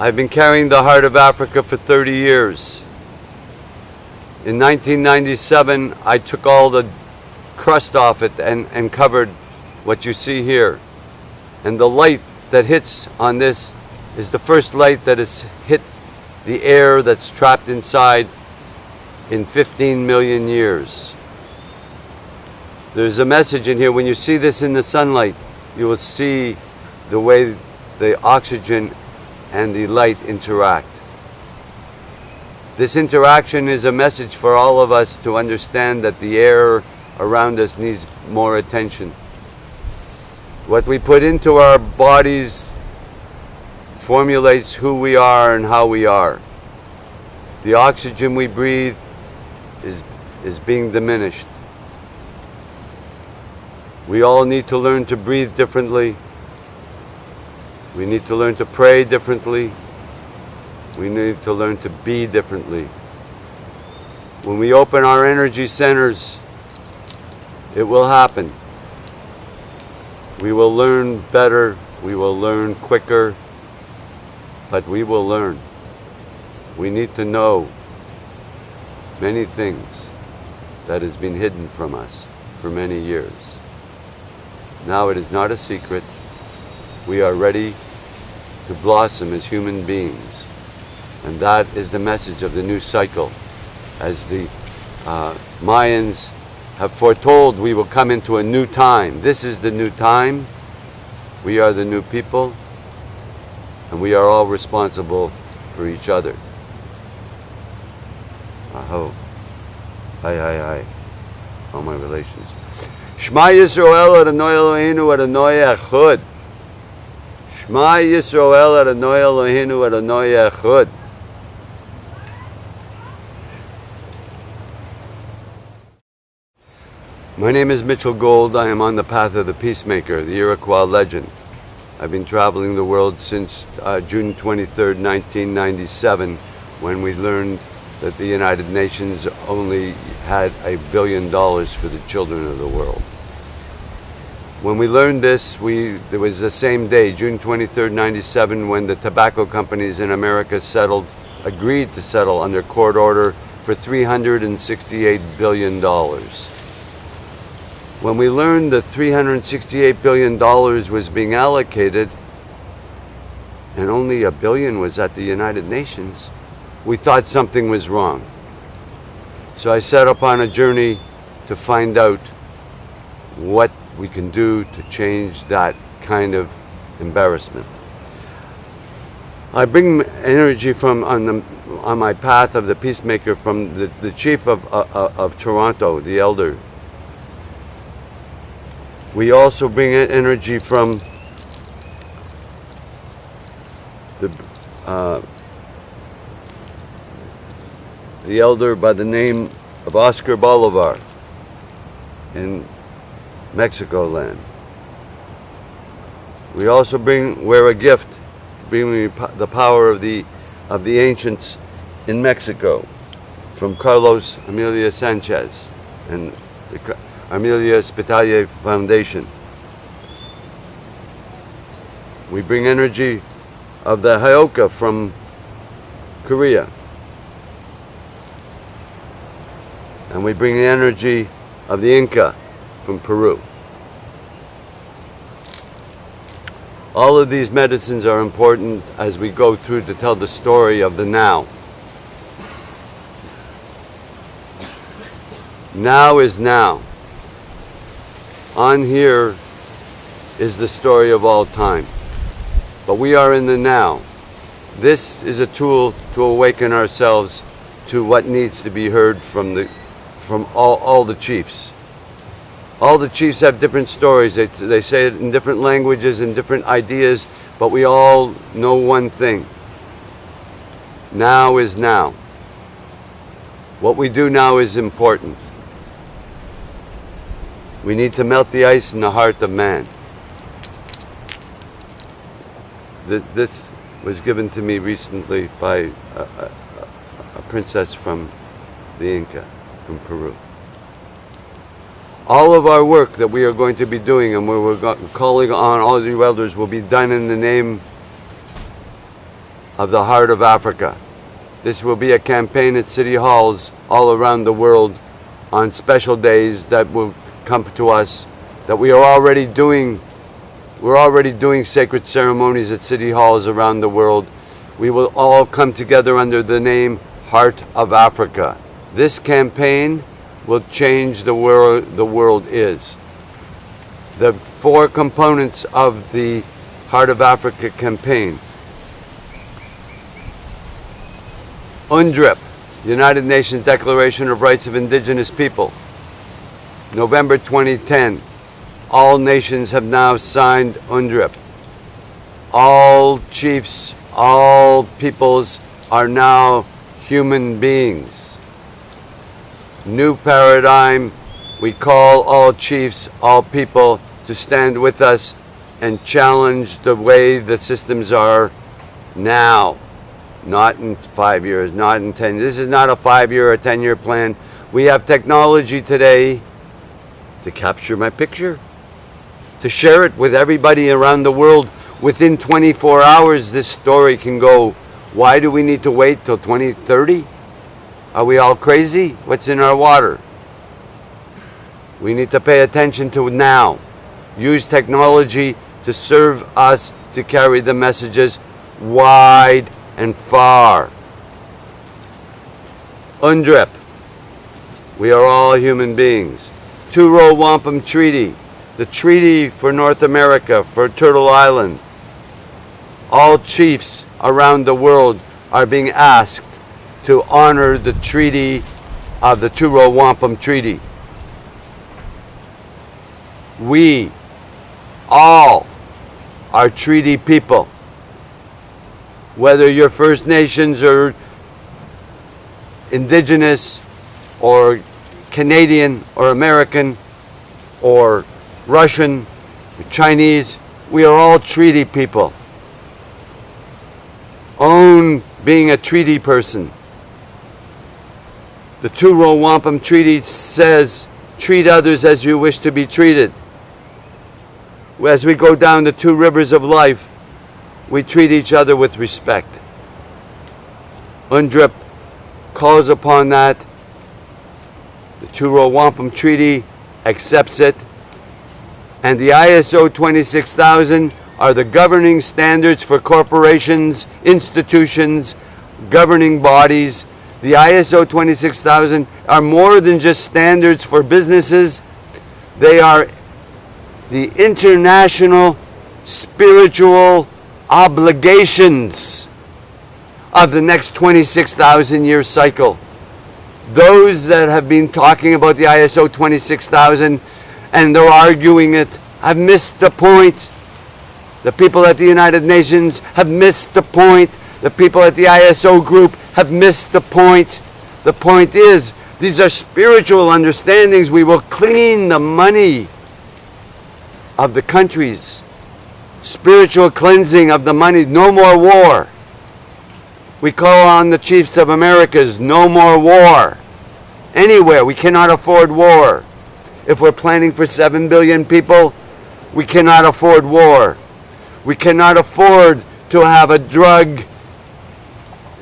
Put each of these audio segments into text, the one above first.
I've been carrying the heart of Africa for 30 years. In 1997, I took all the crust off it and covered what you see here. And the light that hits on this is the first light that has hit the air that's trapped inside in 15 million years. There's a message in here. When you see this in the sunlight, you will see the way the oxygen and the light interact. This interaction is a message for all of us to understand that the air around us needs more attention. What we put into our bodies formulates who we are and how we are. The oxygen we breathe is being diminished. We all need to learn to breathe differently. We need to learn to pray differently. We need to learn to be differently. When we open our energy centers, it will happen. We will learn better, we will learn quicker, but we will learn. We need to know many things that has been hidden from us for many years. Now it is not a secret. We are ready to blossom as human beings. And that is the message of the new cycle. As the Mayans have foretold, we will come into a new time. This is the new time. We are the new people. And we are all responsible for each other. Aho. Hi. All my relations. Shema Yisrael Adonai Eloheinu Adonai Echad. Shema Yisrael Adonai Eloheinu Adonai Echad. My name is Mitch Gold. I am on the path of the peacemaker, the Iroquois legend. I've been traveling the world since June 23rd, 1997, when we learned that the United Nations only had $1 billion for the children of the world. When we learned this, there was the same day, June 23rd, 97, when the tobacco companies in America agreed to settle under court order for $368 billion. When we learned that $368 billion was being allocated and only $1 billion was at the United Nations, we thought something was wrong. So I set upon a journey to find out what we can do to change that kind of embarrassment. I bring energy from on my path of the peacemaker from the chief of Toronto, the elder. We also bring energy from the elder by the name of Oscar Bolivar in Mexico land. We also wear a gift, bringing the power of the ancients in Mexico, from Carlos Amelia Sanchez and the Amelia Spitalier Foundation. We bring energy of the Hyoka from Korea. And we bring the energy of the Inca from Peru. All of these medicines are important as we go through to tell the story of the now. Now is now. On here is the story of all time. But we are in the now. This is a tool to awaken ourselves to what needs to be heard from all the chiefs. All the chiefs have different stories. They say it in different languages and different ideas, but we all know one thing. Now is now. What we do now is important. We need to melt the ice in the heart of man. This was given to me recently by a princess from the Inca, from Peru. All of our work that we are going to be doing and we're calling on all of you elders will be done in the name of the heart of Africa. This will be a campaign at city halls all around the world on special days that will come to us, that we are already doing. We're already doing sacred ceremonies at city halls around the world. We will all come together under the name Heart of Africa. This campaign will change the world is. The 4 components of the Heart of Africa campaign. UNDRIP, United Nations Declaration of Rights of Indigenous People. November 2010. All nations have now signed UNDRIP. All chiefs, all peoples are now human beings. New paradigm. We call all chiefs, all people to stand with us and challenge the way the systems are now. Not in 5 years, not in 10 years. This is not a 5-year or 10-year plan. We have technology today to capture my picture, to share it with everybody around the world. Within 24 hours, this story can go. Why do we need to wait till 2030? Are we all crazy? What's in our water? We need to pay attention to now. Use technology to serve us to carry the messages wide and far. UNDRIP. We are all human beings. Two-Row Wampum Treaty. The treaty for North America, for Turtle Island. All chiefs around the world are being asked to honor the treaty of the Two-Row Wampum Treaty. We all are treaty people. Whether you're First Nations or Indigenous or Canadian or American or Russian or Chinese, we are all treaty people. Own being a treaty person. The Two-Row Wampum Treaty says, treat others as you wish to be treated. As we go down the 2 rivers of life, we treat each other with respect. UNDRIP calls upon that. The Two-Row Wampum Treaty accepts it. And the ISO 26000 are the governing standards for corporations, institutions, governing bodies. The ISO 26000 are more than just standards for businesses. They are the international spiritual obligations of the next 26,000 year cycle. Those that have been talking about the ISO 26000 and they're arguing it have missed the point. The people at the United Nations have missed the point. The people at the ISO group have missed the point. The point is, these are spiritual understandings. We will clean the money of the countries. Spiritual cleansing of the money. No more war. We call on the chiefs of Americas, no more war. Anywhere, we cannot afford war. If we're planning for 7 billion people, we cannot afford war. We cannot afford to have a drug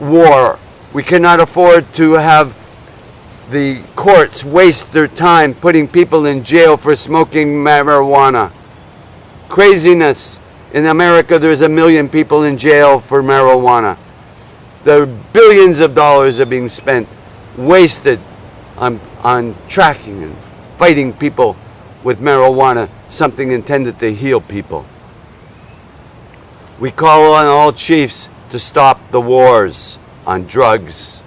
war. We cannot afford to have the courts waste their time putting people in jail for smoking marijuana. Craziness. In America, there's 1 million people in jail for marijuana. The billions of dollars are being spent, wasted on tracking and fighting people with marijuana, something intended to heal people. We call on all chiefs to stop the wars on drugs,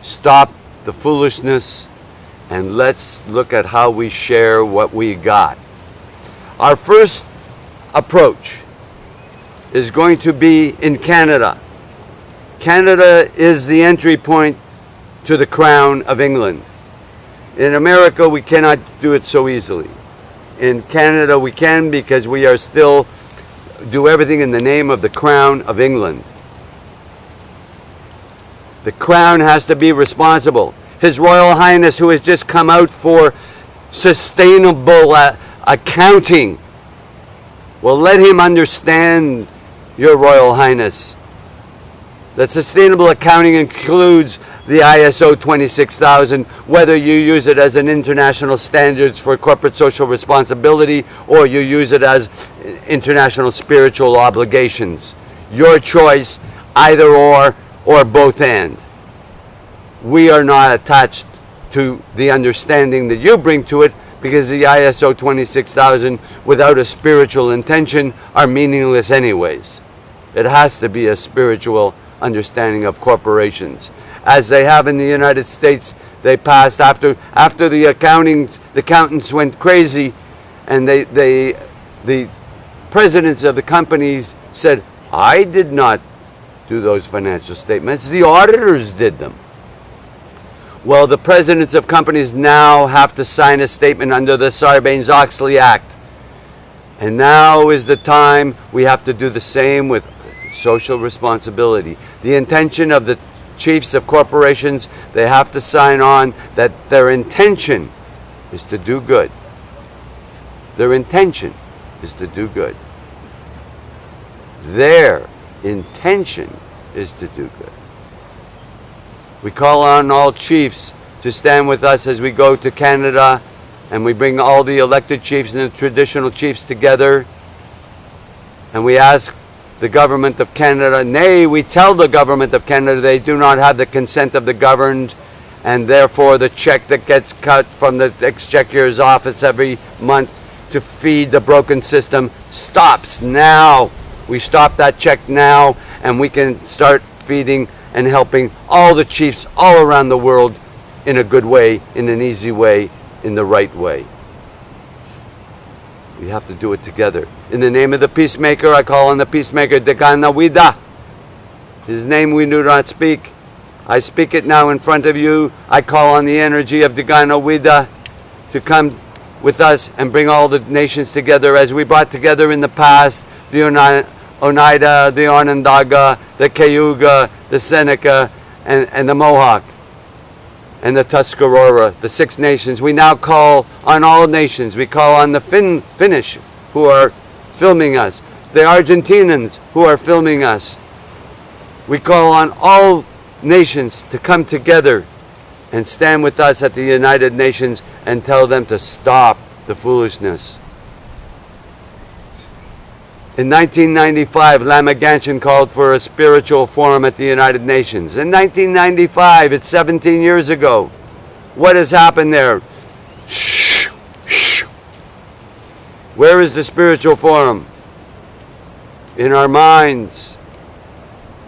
stop the foolishness, and let's look at how we share what we got. Our first approach is going to be in Canada. Canada is the entry point to the crown of England. In America, we cannot do it so easily. In Canada, we can because we are still do everything in the name of the crown of England. The crown has to be responsible. His Royal Highness, who has just come out for sustainable accounting, well, let him understand, Your Royal Highness, That sustainable accounting includes the ISO 26000, whether you use it as an international standards for corporate social responsibility or you use it as international spiritual obligations. Your choice, either or both and. We are not attached to the understanding that you bring to it, because the ISO 26000 without a spiritual intention are meaningless anyways. It has to be a spiritual understanding of corporations. As they have in the United States, they passed after the accountants went crazy, and the presidents of the companies said, I did not do those financial statements, the auditors did them. Well, the presidents of companies now have to sign a statement under the Sarbanes-Oxley Act. And now is the time we have to do the same with social responsibility. The intention of the chiefs of corporations, they have to sign on that their intention is to do good. Their intention is to do good. Their intention is to do good. We call on all chiefs to stand with us as we go to Canada, and we bring all the elected chiefs and the traditional chiefs together, and we ask the government of Canada, nay, we tell the government of Canada they do not have the consent of the governed, and therefore the check that gets cut from the Exchequer's office every month to feed the broken system stops now. We stop that check now, and we can start feeding and helping all the chiefs all around the world in a good way, in an easy way, in the right way. We have to do it together. In the name of the peacemaker, I call on the peacemaker, Degana Wida. His name we do not speak. I speak it now in front of you. I call on the energy of Degana Wida to come with us and bring all the nations together as we brought together in the past the Oneida, the Onondaga, the Cayuga, the Seneca, and the Mohawk, and the Tuscarora, the 6 nations. We now call on all nations. We call on the Finnish who are filming us, the Argentinians who are filming us. We call on all nations to come together and stand with us at the United Nations and tell them to stop the foolishness. In 1995, Lamaganchen called for a spiritual forum at the United Nations. In 1995, it's 17 years ago. What has happened there? Shh, shh. Where is the spiritual forum? In our minds.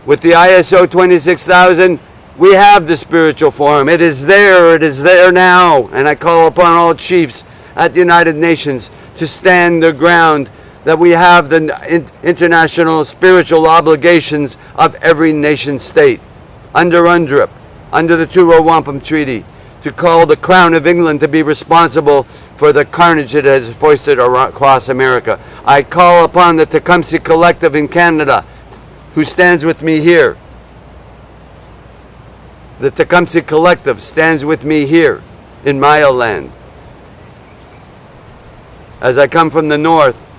With the ISO 26000, we have the spiritual forum. It is there now. And I call upon all chiefs at the United Nations to stand their ground, that we have the international spiritual obligations of every nation state under UNDRIP, under the Truro Wampum Treaty, to call the Crown of England to be responsible for the carnage it has foisted across America. I call upon the Tecumseh Collective in Canada, who stands with me here. The Tecumseh Collective stands with me here in Maya land. As I come from the north,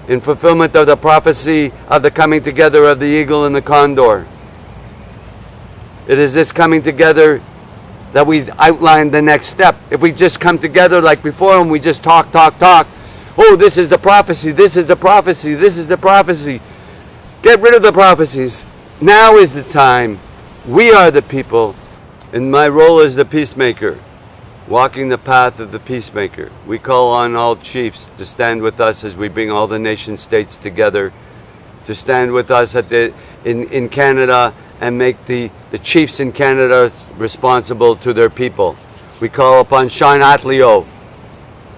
in fulfillment of the prophecy of the coming together of the eagle and the condor. It is this coming together that we outlined the next step. If we just come together like before and we just talk, oh, this is the prophecy, this is the prophecy, this is the prophecy. Get rid of the prophecies. Now is the time. We are the people. In my role as the peacemaker, walking the path of the peacemaker, we call on all chiefs to stand with us as we bring all the nation states together, to stand with us in Canada and make the chiefs in Canada responsible to their people. We call upon Sean Atleo,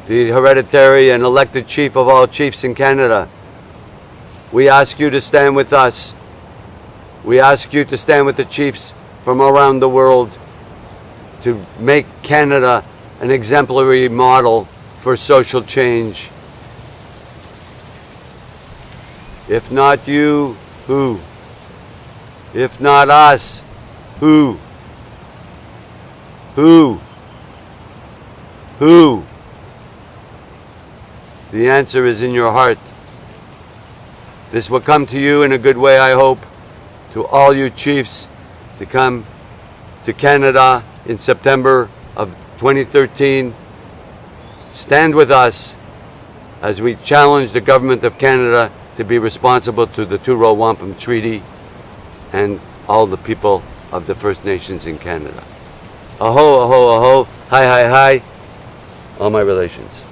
the hereditary and elected chief of all chiefs in Canada. We ask you to stand with us. We ask you to stand with the chiefs from around the world to make Canada an exemplary model for social change. If not you, who? If not us, who? Who? Who? The answer is in your heart. This will come to you in a good way, I hope. to all you chiefs to come to Canada in September of 2013. Stand with us as we challenge the government of Canada to be responsible to the Two-Row Wampum Treaty and all the people of the First Nations in Canada. Aho, aho, aho, hi, hi, hi, all my relations.